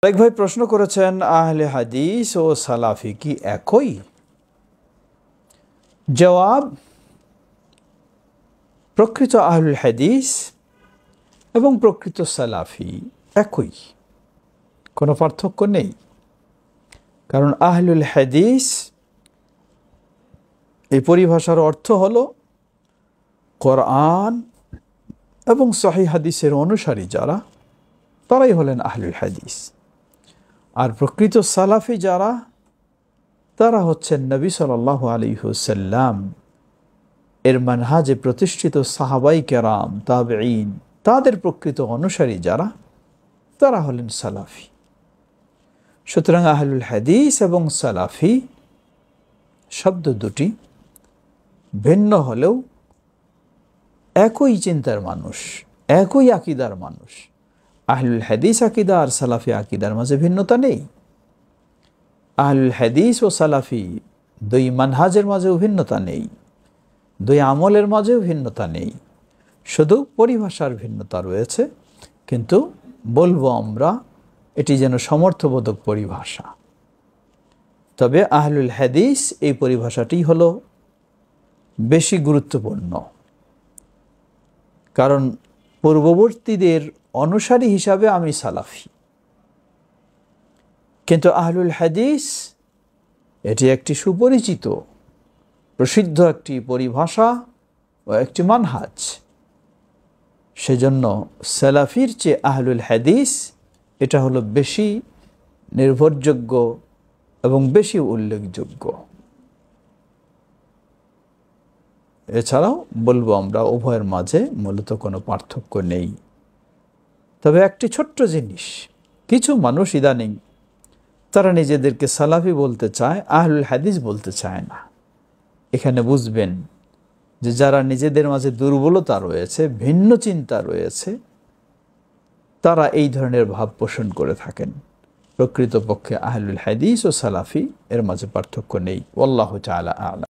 এক ভাই প্রশ্ন করেছেন, আহলে হাদিস ও সালাফি কি একই? জবাব, প্রকৃত আহলুল হাদিস এবং প্রকৃত সালাফি একই, কোনো পার্থক্য নেই। কারণ আহলুল হাদিস এই পরিভাষার অর্থ হলো কোরআন এবং সহিহ হাদিসের অনুসারী যারা, তারাই হলেন আহলুল হাদিস। আর প্রকৃত সালাফি যারা, তারা হচ্ছেন নবী সাল্লাল্লাহু আলাইহি ওয়াসাল্লাম এর মানহাজে প্রতিষ্ঠিত সাহাবাই কেরাম, তাবেঈন, তাদের প্রকৃত অনুসারী যারা, তারা হলেন সালাফি। সুতরাং আহলুল হাদিস এবং সালাফি শব্দ দুটি ভিন্ন হলেও একই চিন্তার মানুষ, একই আকীদার মানুষ। আহলুল হাদিস আকীদা আর সালাফি আকীদার মাঝে ভিন্নতা নেই। আহলুল হাদিস ও সালাফি দুই মানহাজের মাঝেও ভিন্নতা নেই, দুই আমলের মাঝেও ভিন্নতা নেই, শুধু পরিভাষার ভিন্নতা রয়েছে। কিন্তু বলবো আমরা, এটি যেন সমর্থবোধক পরিভাষা। তবে আহলুল হাদিস এই পরিভাষাটি হলো বেশি গুরুত্বপূর্ণ, কারণ পূর্ববর্তীদের অনুসারী হিসাবে আমি সালাফি। কিন্তু আহলুল হাদিস এটি একটি সুপরিচিত, প্রসিদ্ধ একটি পরিভাষা ও একটি মানহাজ। সেজন্য সালাফির চেয়ে আহলুল হাদিস এটা হলো বেশি নির্ভরযোগ্য এবং বেশি উল্লেখযোগ্য। এছাড়াও বলবো আমরা, উভয়ের মাঝে মূলত কোনো পার্থক্য নেই। তবে একটি ছোট্ট জিনিস, কিছু মানুষ ইদানিং তারা নিজেদেরকে সালাফি বলতে চায়, আহলুল হাদিস বলতে চায় না। এখানে বুঝবেন যে যারা নিজেদের মাঝে দুর্বলতা রয়েছে, ভিন্ন চিন্তা রয়েছে, তারা এই ধরনের ভাব পোষণ করে থাকেন। প্রকৃতপক্ষে আহলুল হাদিস ও সালাফি এর মাঝে পার্থক্য নেই। আল্লাহু তাআলা আ'লাম।